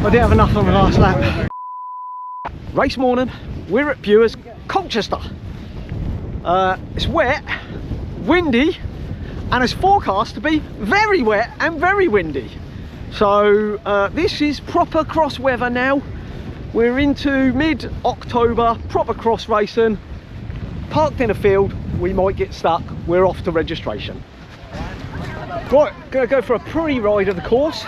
I didn't have enough on the last lap. Race morning, we're at Bewers, Colchester. It's wet, windy, and it's forecast to be very wet and very windy. So this is proper cross weather now. We're into mid-October, proper cross racing. Parked in a field, we might get stuck. We're off to registration. Right, gonna go for a pre-ride of the course.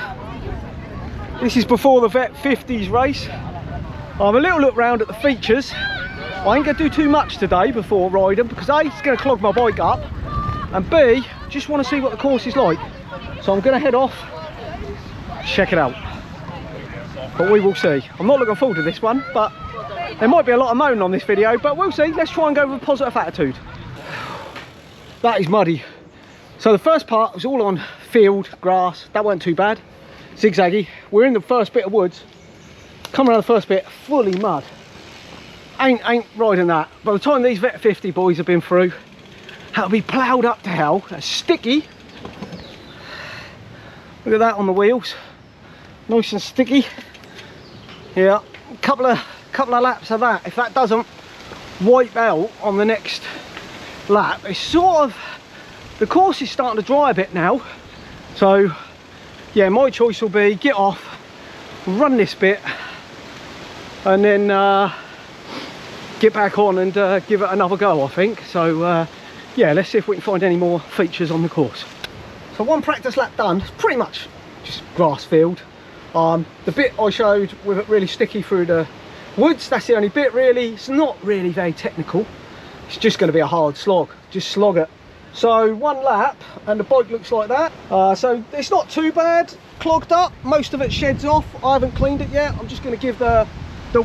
This is before the Vet 50s race. I'm a little look round at the features. I ain't gonna do too much today before riding because A, it's gonna clog my bike up, and B, just want to see what the course is like. So I'm gonna head off, check it out. But we will see. I'm not looking forward to this one, but there might be a lot of moaning on this video, but we'll see. Let's try and go with a positive attitude. That is muddy. So the first part was all on field, grass. That weren't too bad. Zigzaggy. We're in the first bit of woods. Come around the first bit, fully mud. Ain't riding that. By the time these Vet 50 boys have been through, that'll be ploughed up to hell. That's sticky. Look at that on the wheels. Nice and sticky. Yeah, couple of laps of that. If that doesn't wipe out on the next lap, it's sort of, the course is starting to dry a bit now. So yeah, my choice will be get off, run this bit, and then get back on and give it another go, I think. So yeah, let's see if we can find any more features on the course. So one practice lap done, pretty much just grass field. The bit I showed with it really sticky through the woods, that's the only bit really. It's not really very technical. It's just going to be a hard slog, just slog it. So one lap and the bike looks like that. So it's not too bad, clogged up, most of it sheds off. I haven't cleaned it yet. I'm just going to give the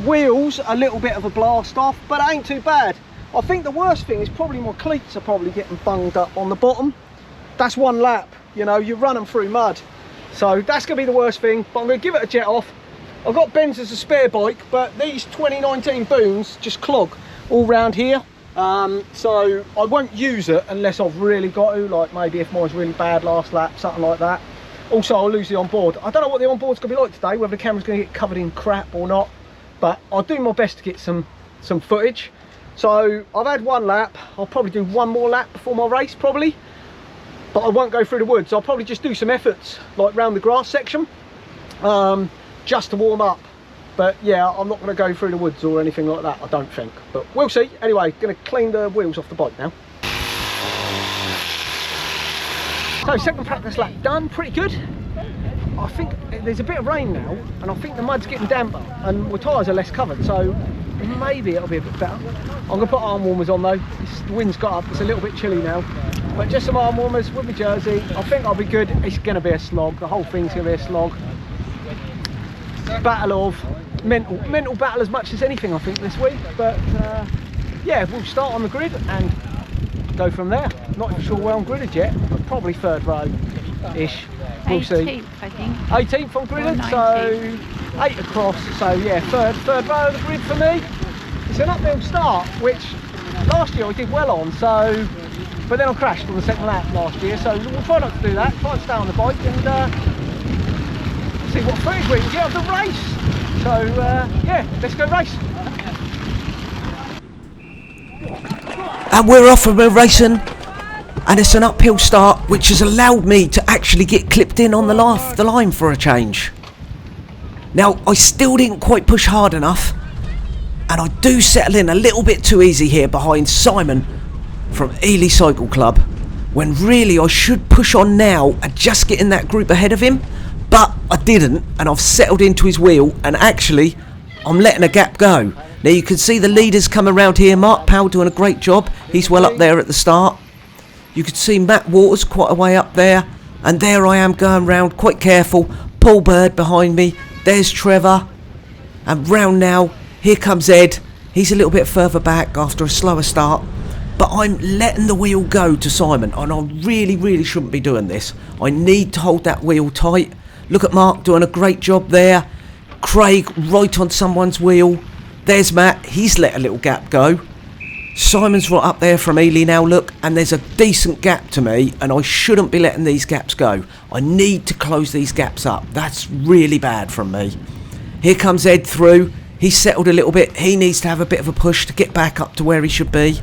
wheels a little bit of a blast off, but it ain't too bad. I think the worst thing is probably my cleats are probably getting bunged up on the bottom. That's one lap, you know, you're running through mud. So that's going to be the worst thing, but I'm going to give it a jet off. I've got Benz as a spare bike, but these 2019 Boones just clog all round here. So I won't use it unless I've really got to, like maybe if mine's really bad last lap, something like that. Also, I'll lose the onboard. I don't know what the onboard's going to be like today, whether the camera's going to get covered in crap or not, but I'll do my best to get some footage. So I've had one lap. I'll probably do one more lap before my race, probably. But I won't go through the woods. I'll probably just do some efforts, like round the grass section, just to warm up. But yeah, I'm not going to go through the woods or anything like that, I don't think. But we'll see. Anyway, going to clean the wheels off the bike now. So second practice lap done, pretty good. I think there's a bit of rain now, and I think the mud's getting damper, and my tyres are less covered, so maybe it'll be a bit better. I'm going to put arm warmers on though. The wind's got up, it's a little bit chilly now. But just some arm warmers with my jersey. I think I'll be good. It's going to be a slog. The whole thing's going to be a slog. Battle of mental battle as much as anything, I think, this week. But yeah, we'll start on the grid and go from there. Not even sure where I'm gridded yet, but probably third row-ish. We'll 18th, see. I think. 18th on gridded, so 8 across. So yeah, third row of the grid for me. It's an uphill start, which last year I did well on. So, but then I crashed on the second lap last year. So we'll try not to do that. Try and stay on the bike and see what footage we can get of the race. So yeah, let's go race. And we're off and we're racing, and it's an uphill start which has allowed me to actually get clipped in on the line for a change. Now I still didn't quite push hard enough, and I do settle in a little bit too easy here behind Simon from Ely Cycle Club, when really I should push on now and just get in that group ahead of him, but I didn't, and I've settled into his wheel, and actually I'm letting a gap go. Now you can see the leaders come around here. Mark Powell doing a great job, he's well up there at the start. You can see Matt Waters quite a way up there, and there I am going round quite careful. Paul Bird behind me, there's Trevor, and round now, here comes Ed. He's a little bit further back after a slower start, but I'm letting the wheel go to Simon, and I really shouldn't be doing this. I need to hold that wheel tight. Look at Mark doing a great job there. Craig right on someone's wheel. There's Matt, he's let a little gap go. Simon's right up there from Ely now, look, and there's a decent gap to me, and I shouldn't be letting these gaps go. I need to close these gaps up. That's really bad from me. Here comes Ed through. He's settled a little bit. He needs to have a bit of a push to get back up to where he should be.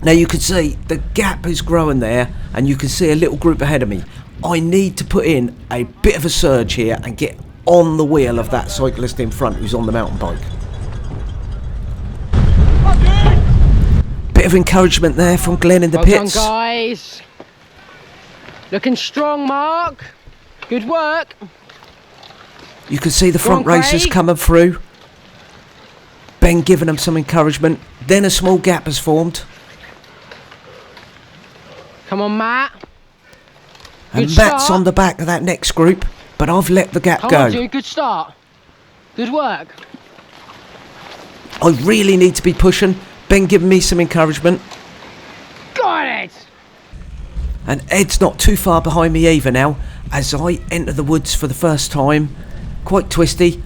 Now you can see the gap is growing there, and you can see a little group ahead of me. I need to put in a bit of a surge here and get on the wheel of that cyclist in front who's on the mountain bike. Bit of encouragement there from Glenn in the pits. Well done, guys. Looking strong, Mark. Good work. You can see the Go front on, racers Craig. coming through. Ben giving them some encouragement. Then a small gap has formed. Come on, Matt. And Good Matt's start. on the back of that next group. But I've let the gap Come go. on, dude. Good start. Good work. I really need to be pushing. Ben giving me some encouragement. Got it. And Ed's not too far behind me either now, as I enter the woods for the first time. Quite twisty.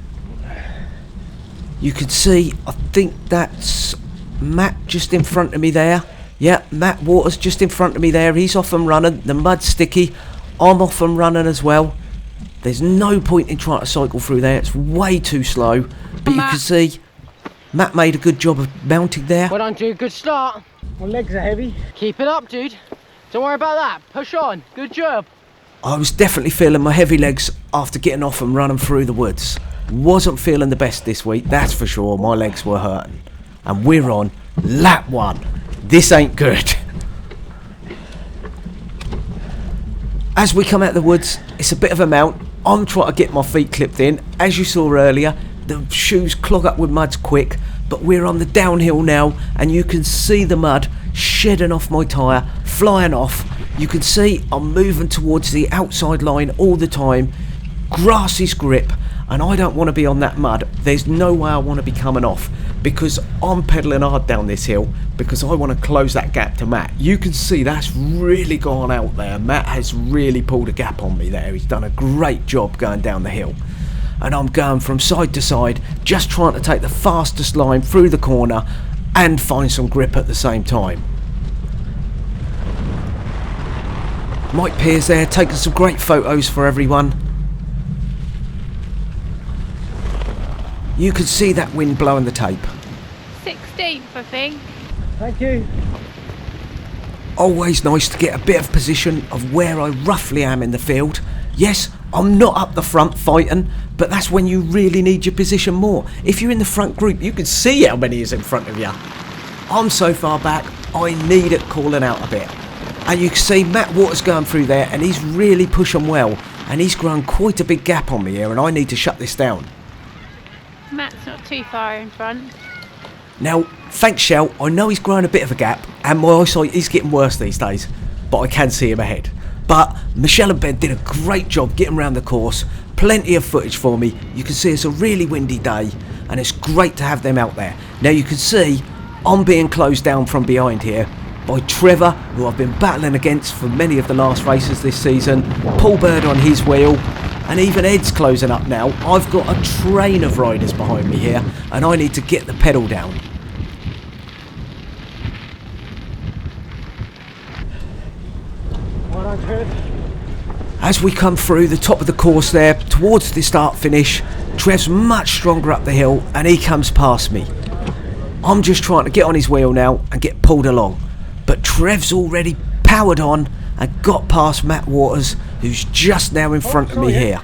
You can see, I think that's Matt just in front of me there. Yeah, Matt Waters just in front of me there. He's off and running. The mud's sticky. I'm off and running as well. There's no point in trying to cycle through there. It's way too slow. But you can see Matt made a good job of mounting there. Well done, dude. Good start. My legs are heavy. Keep it up, dude. Don't worry about that. Push on. Good job. I was definitely feeling my heavy legs after getting off and running through the woods. Wasn't feeling the best this week, that's for sure. My legs were hurting. And we're on lap 1. This ain't good. As we come out of the woods, it's a bit of a mount. I'm trying to get my feet clipped in. As you saw earlier, the shoes clog up with mud quick, but we're on the downhill now, and you can see the mud shedding off my tyre, flying off. You can see I'm moving towards the outside line all the time. Grass's grip, and I don't want to be on that mud. There's no way I want to be coming off, because I'm pedalling hard down this hill because I want to close that gap to Matt. You can see that's really gone out there. Matt has really pulled a gap on me there. He's done a great job going down the hill. And I'm going from side to side, just trying to take the fastest line through the corner and find some grip at the same time. Mike Pearce there, taking some great photos for everyone. You can see that wind blowing the tape. 16th, I think. Thank you. Always nice to get a bit of position of where I roughly am in the field. Yes, I'm not up the front fighting, but that's when you really need your position more. If you're in the front group, you can see how many is in front of you. I'm so far back, I need it calling out a bit. And you can see Matt Waters going through there, and he's really pushing well, and he's grown quite a big gap on me here, and I need to shut this down. Matt's not too far in front. Now, thanks Shell, I know he's grown a bit of a gap, and my eyesight is getting worse these days, but I can see him ahead. But Michelle and Ben did a great job getting around the course, plenty of footage for me. You can see it's a really windy day, and it's great to have them out there. Now you can see I'm being closed down from behind here by Trevor, who I've been battling against for many of the last races this season, Paul Bird on his wheel, and even Ed's closing up now. I've got a train of riders behind me here, and I need to get the pedal down. Well done, Trev. As we come through the top of the course there, towards the start finish, Trev's much stronger up the hill, and he comes past me. I'm just trying to get on his wheel now and get pulled along, but Trev's already powered on and got past Matt Waters, who's just now in front of me here.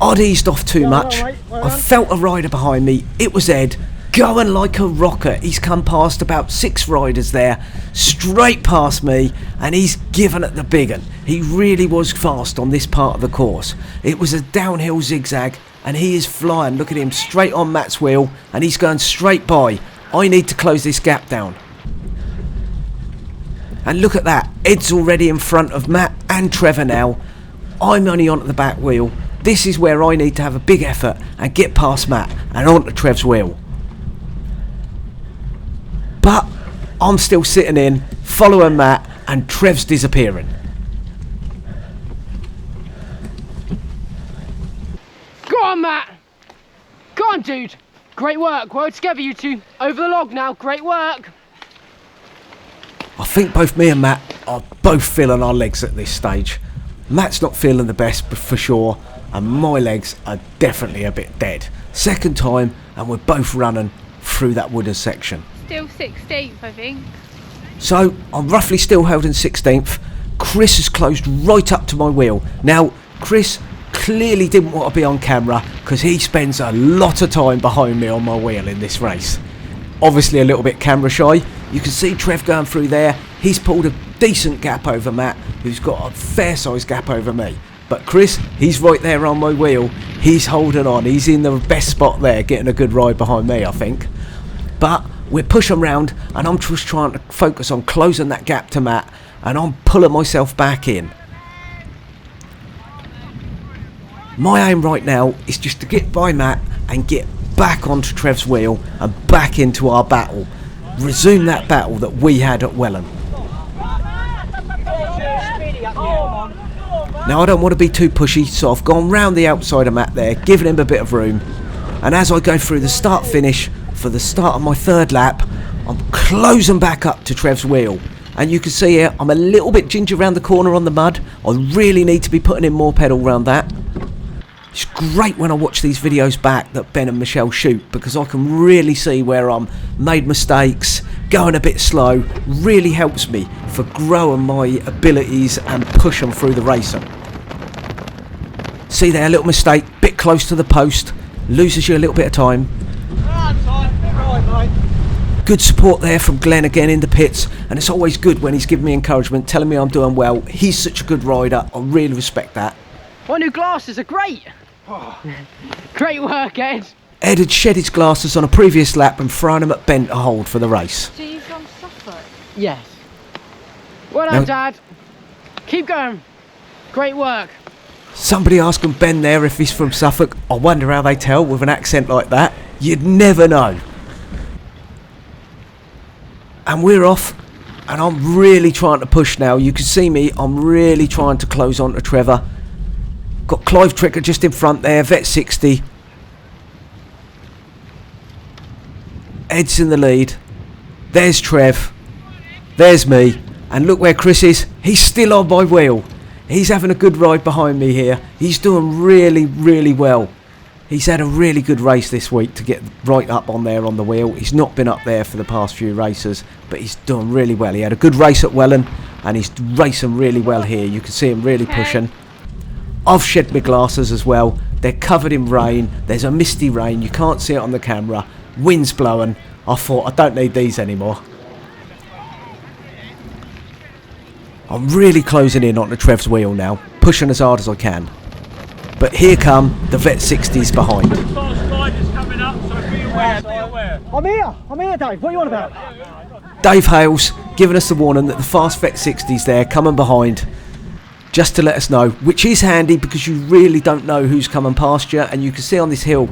I'd eased off too much. I felt a rider behind me. It was Ed, going like a rocket. He's come past about 6 riders there, straight past me, and he's given it the big one. He really was fast on this part of the course. It was a downhill zigzag, and he is flying. Look at him, straight on Matt's wheel, and he's going straight by. I need to close this gap down. And look at that, Ed's already in front of Matt and Trevor now. I'm only on the back wheel. This is where I need to have a big effort and get past Matt and onto Trev's wheel. But I'm still sitting in, following Matt, and Trev's disappearing. Go on, Matt. Go on, dude. Great work. Well together, you two. Over the log now. Great work. I think both me and Matt are both feeling our legs at this stage. Matt's not feeling the best, but for sure. and my legs are definitely a bit dead. Second time, and we're both running through that wooded section. Still 16th, I think. So I'm roughly still held in 16th. Chris has closed right up to my wheel. Now, Chris clearly didn't want to be on camera because he spends a lot of time behind me on my wheel in this race. Obviously a little bit camera shy. You can see Trev going through there. He's pulled a decent gap over Matt, who's got a fair sized gap over me. But Chris, he's right there on my wheel. He's holding on. He's in the best spot there, getting a good ride behind me, I think. But we're pushing round, and I'm just trying to focus on closing that gap to Matt, and I'm pulling myself back in. My aim right now is just to get by Matt and get back onto Trev's wheel and back into our battle. Resume that battle that we had at Welland. Now I don't want to be too pushy, so I've gone round the outside of Matt there, giving him a bit of room. And as I go through the start finish for the start of my third lap, I'm closing back up to Trev's wheel. And you can see here, I'm a little bit ginger around the corner on the mud. I really need to be putting in more pedal around that. It's great when I watch these videos back that Ben and Michelle shoot, because I can really see where I'm made mistakes, going a bit slow. Really helps me for growing my abilities and pushing through the racing. See there, a little mistake, bit close to the post, loses you a little bit of time. Good support there from Glenn again in the pits, and it's always good when he's giving me encouragement, telling me I'm doing well. He's such a good rider, I really respect that. My new glasses are great. Great work, Ed. Ed had shed his glasses on a previous lap and thrown them at Ben to hold for the race. Do you from Suffolk? Yes. Well done, Dad. Keep going. Great work. Somebody asking Ben there if he's from Suffolk. I wonder how they tell with an accent like that. You'd never know. And we're off, and I'm really trying to push now. You can see me, I'm really trying to close on to Trevor. Got Clive Tricker just in front there, Vet 60. Ed's in the lead. There's Trev. There's me. And look where Chris is. He's still on my wheel. He's having a good ride behind me here. He's doing really, really well. He's had a really good race this week to get right up on there on the wheel. He's not been up there for the past few races, but he's done really well. He had a good race at Welland, and he's racing really well here. You can see him really pushing. I've shed my glasses as well. They're covered in rain. There's a misty rain. You can't see it on the camera. Wind's blowing. I thought, I don't need these anymore. I'm really closing in onto Trev's wheel now, pushing as hard as I can. But here come the Vet 60s behind. I'm here, Dave. What are you on about? Dave Hales giving us the warning that the fast Vet 60s there coming behind, just to let us know, which is handy because you really don't know who's coming past you. And you can see on this hill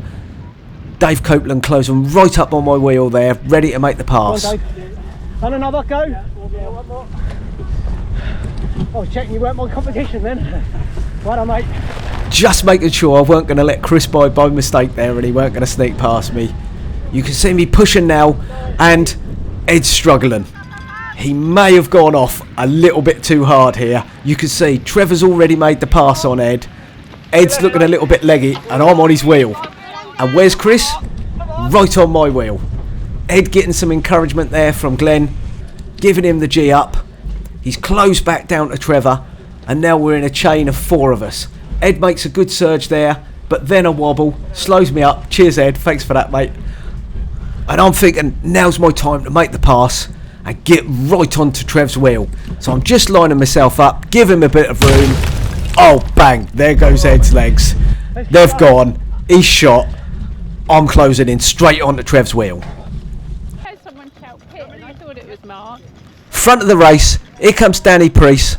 Dave Copeland closing right up on my wheel there, ready to make the pass. Come on, Dave. And another go. One more. I was checking you weren't my competition then. Well done, mate. Just making sure I weren't going to let Chris by mistake there, and he weren't going to sneak past me. You can see me pushing now, and Ed's struggling. He may have gone off a little bit too hard here. You can see Trevor's already made the pass on Ed. Ed's looking a little bit leggy, and I'm on his wheel. And where's Chris? Right on my wheel. Ed getting some encouragement there from Glenn, giving him the G up. He's closed back down to Trevor, and now we're in a chain of 4 of us. Ed makes a good surge there, but then a wobble, slows me up. Cheers, Ed, thanks for that, mate. And I'm thinking, now's my time to make the pass and get right onto Trev's wheel. So I'm just lining myself up, give him a bit of room. Oh, bang, there goes Ed's legs. They've gone, he's shot. I'm closing in straight onto Trev's wheel. I heard someone shout pit and I thought it was Mark. Front of the race, here comes Danny Priest.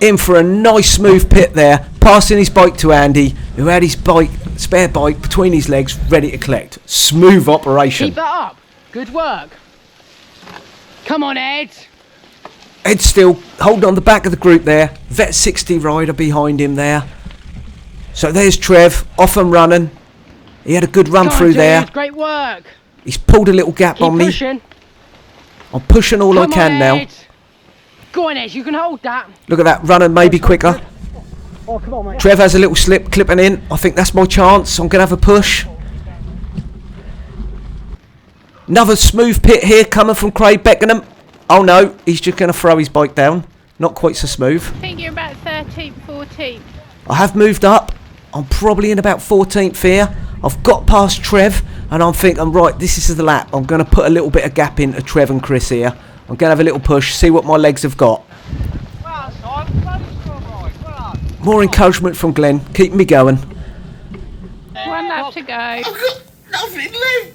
In for a nice smooth pit there, passing his bike to Andy, who had his spare bike between his legs, ready to collect. Smooth operation. Keep that up. Good work. Come on, Ed. Ed's still holding on the back of the group there. Vet 60 rider behind him there. So there's Trev, off and running. He had a good run through there. Great work. He's pulled a little gap on me. Pushing. I'm pushing all I can now. Go on, Ed, you can hold that. Look at that, running maybe quicker. Oh, come on, mate. Trev has a little slip clipping in. I think that's my chance. I'm going to have a push. Another smooth pit here coming from Craig Beckenham. Oh no, he's just going to throw his bike down. Not quite so smooth. I think you're about 13th, 14th. I have moved up. I'm probably in about 14th here. I've got past Trev and I'm thinking, right, this is the lap. I'm going to put a little bit of gap into Trev and Chris here. I'm going to have a little push, see what my legs have got. More encouragement from Glenn, keeping me going. 1 lap to go.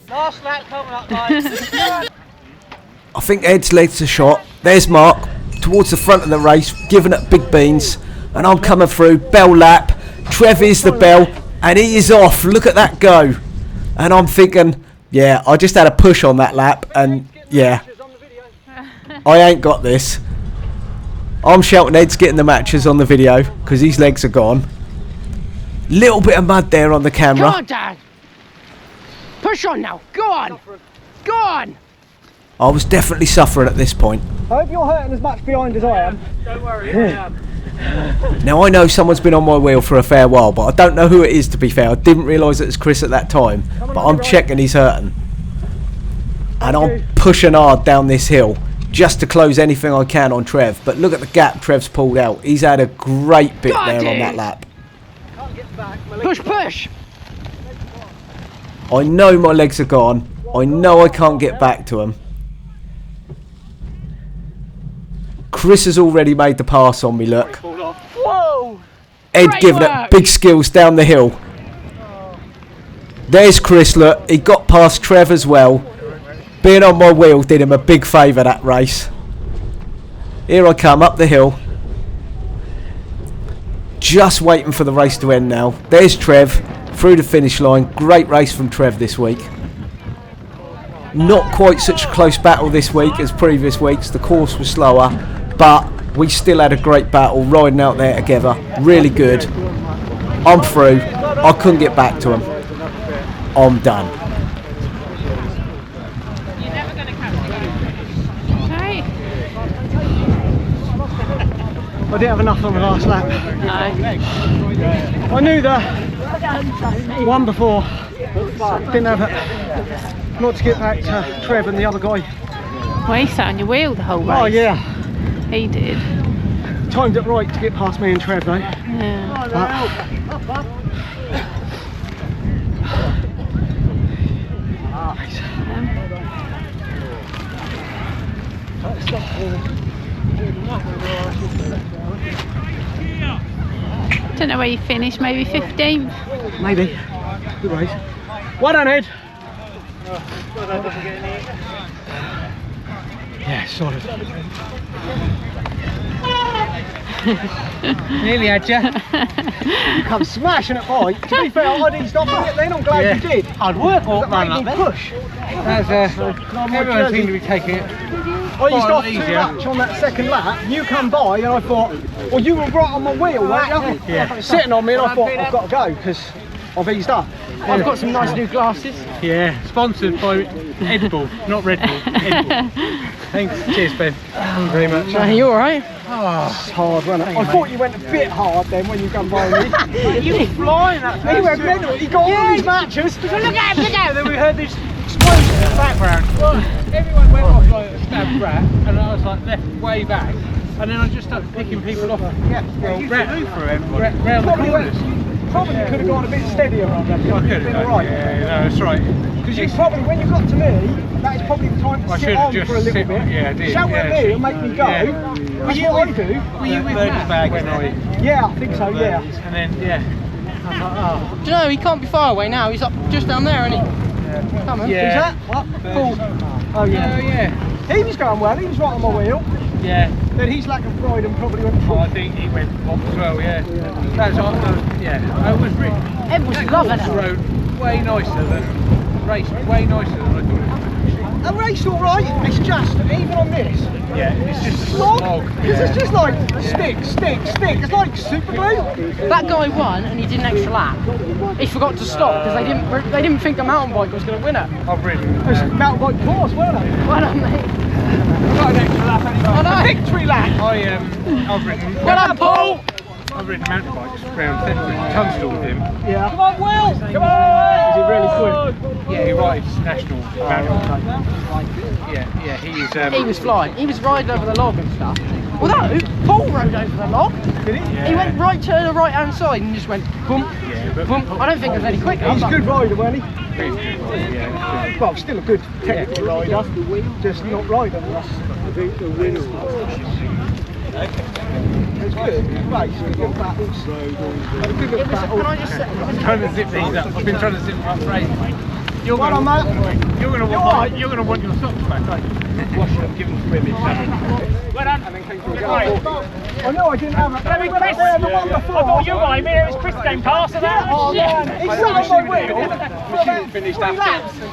Last lap coming up, guys. I think Ed's legs a shot. There's Mark towards the front of the race, giving it big beans. And I'm coming through, bell lap. Trev is the bell, and he is off. Look at that go. And I'm thinking, yeah, I just had a push on that lap, and yeah, I ain't got this. I'm shouting Ed's getting the matches on the video, because his legs are gone. Little bit of mud there on the camera. Come on, Dad. Push on now. Go on. Go on. I was definitely suffering at this point. I hope you're hurting as much behind as I am. Don't worry, I am. Now I know someone's been on my wheel for a fair while, but I don't know who it is, to be fair. I didn't realise it was Chris at that time, but I'm checking he's hurting. And I'm pushing hard down this hill just to close anything I can on Trev. But look at the gap Trev's pulled out. He's had a great bit there on that lap. Push, push. I know my legs are gone. I know I can't get back to him. Chris has already made the pass on me, look. Whoa. Ed Great giving work. it big skills down the hill. There's Chris, look. He got past Trev as well. Being on my wheel did him a big favour that race. Here I come up the hill. Just waiting for the race to end now. There's Trev through the finish line. Great race from Trev this week. Not quite such a close battle this week as previous weeks. The course was slower, but we still had a great battle riding out there together. Really good. I'm through. I couldn't get back to him. I'm done. You're never going to catch it. Okay. I didn't have enough on the last lap. No. I knew the one before. Didn't have it. Not to get back to Trev and the other guy. Well, he sat on your wheel the whole race. Oh yeah. He did. Timed it right to get past me and Trev though. Yeah. Don't know where you finished, maybe 15th? Maybe. Good race. Well done, Ed. Yeah, solid. Nearly had you. You come smashing it by. To be fair, I didn't stop it then. I'm glad you did. I'd work all That run made up me there. push. That's everyone seemed to be taking it. I used off too easier. much on that second lap. You come by and I thought, well, you were right on my wheel, weren't you? Yeah. Sitting on me and I thought, I've got to go because I've eased up. I've got some nice new glasses. Yeah, sponsored by Ed Bull, not Red Bull. Ed Bull. Thanks, cheers Ben. Thank you very much. Are you alright? It's hard, wasn't it? I thought you went a bit hard then when you come by me. You were flying that He went mental. He got all these matches. Look out, look out! Then we heard this explosion in the background. Everyone went off like a stabbed rat, and I was like left way back. And then I just started picking people off. Yeah, You flew through everybody. Round the corners. Probably could have gone a bit steadier on that. I could have done, Right. yeah, no, that's right. Because you probably, when you got to me, that is probably the time to I sit should on have just for a little sit bit. on, yeah, I did. Shout at me and make me go. Yeah. That's what I do. Were you with Matt when I... Yeah, I think so, yeah. And then, yeah. I was like, oh. Do you know, he can't be far away now. He's up just down there, isn't he? Come on. Yeah. Who's that? What? Paul. Oh, yeah. Oh, yeah. He was going well, he was right on my wheel. Yeah. Then his lack of pride and probably went Oh, I think he went pop as well, yeah. That's yeah. I was really... Ed was That loving course it. road way nicer than... Race way nicer than I thought it A race alright, it's just, even on this, would be. Yeah, it's just a slog. slog. Because it's just like stick, stick, stick. It's like super glue. That guy won and he did an extra lap. He forgot to stop because they didn't think the mountain bike was going to win it. I've ridden. It was a mountain bike course, weren't they? Well done, mate. Got an extra lap anyway. I know. Victory lap. I've ridden. Well done, Paul. I've ridden mountain bikes around Tunstall with him. Yeah. Come on, Will! Come on! Is he really quick? Yeah, he rides national mountain bikes. Yeah, He was flying. He was riding over the log and stuff. Although, Paul rode over the log. Did he? He went right to the right hand side and just went boom, boom. I don't think it was any quicker. He's a good rider, wasn't he? Yeah. Well, still a good technical rider, just not riding us. The win. It's good race, good battles. Good battle. Can I just say, I'm trying to zip these up. I've been trying to zip them up for ages. You're Well going done, mate. to want your socks back, aren't you? Wash them, give them to Willie. Well done. And then keep them going. I know I didn't have it. Let me Chris. The one before. I thought you were me. It was Chris came past and that. Oh man, he sat on my wheel. Finished And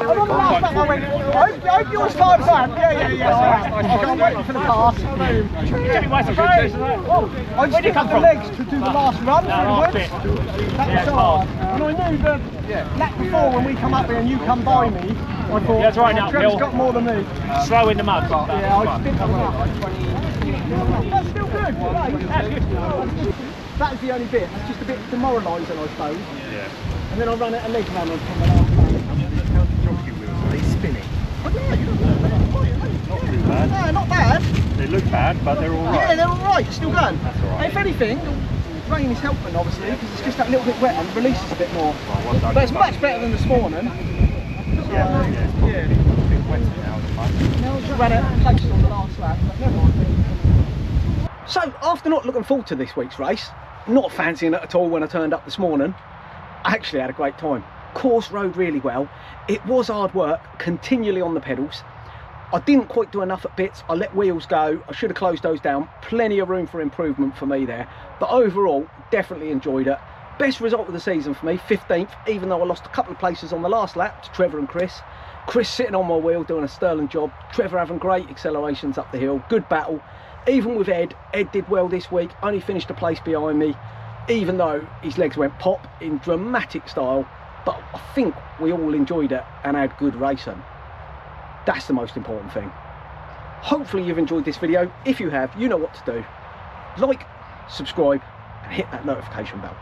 on the last lap I went, I hope yours far back. Yeah. I'm waiting for the pass. You took me by surprise. I just didn't have the legs to do the last run. last bit. That was so hard. And I knew that lap before when we come up here and you come by me, I thought, Yeah, it's right now, Trevor's Bill. got more than me. Slow in the mud. Yeah, I just didn't have enough. That's still good. That's good. That is the only bit. It's just a bit demoralising, I suppose. Yeah. And then I run at a leg hammer from the last lap. He's spinning. Oh, yeah, you don't know. Not too bad. No, not bad. They look bad, but they're all Yeah, right. they're all right. Still going. That's all right. If anything, the rain is helping, obviously, because it's just that little bit wet and releases a bit more. Well done. But it's much better than this morning. Yeah. Yeah. It's a bit wetter now, the mud. Just ran out of places on the last lap, but never mind. So, after not looking forward to this week's race, not fancying it at all when I turned up this morning, I actually had a great time. Course rode really well. It was hard work, continually on the pedals. I didn't quite do enough at bits. I let wheels go. I should have closed those down. Plenty of room for improvement for me there. But overall, definitely enjoyed it. Best result of the season for me, 15th, even though I lost a couple of places on the last lap to Trevor and Chris. Chris sitting on my wheel doing a sterling job. Trevor having great accelerations up the hill. Good battle. Even with Ed did well this week. Only finished a place behind me, even though his legs went pop in dramatic style. But I think we all enjoyed it and had good racing. That's the most important thing. Hopefully you've enjoyed this video. If you have, you know what to do. Like, subscribe and hit that notification bell.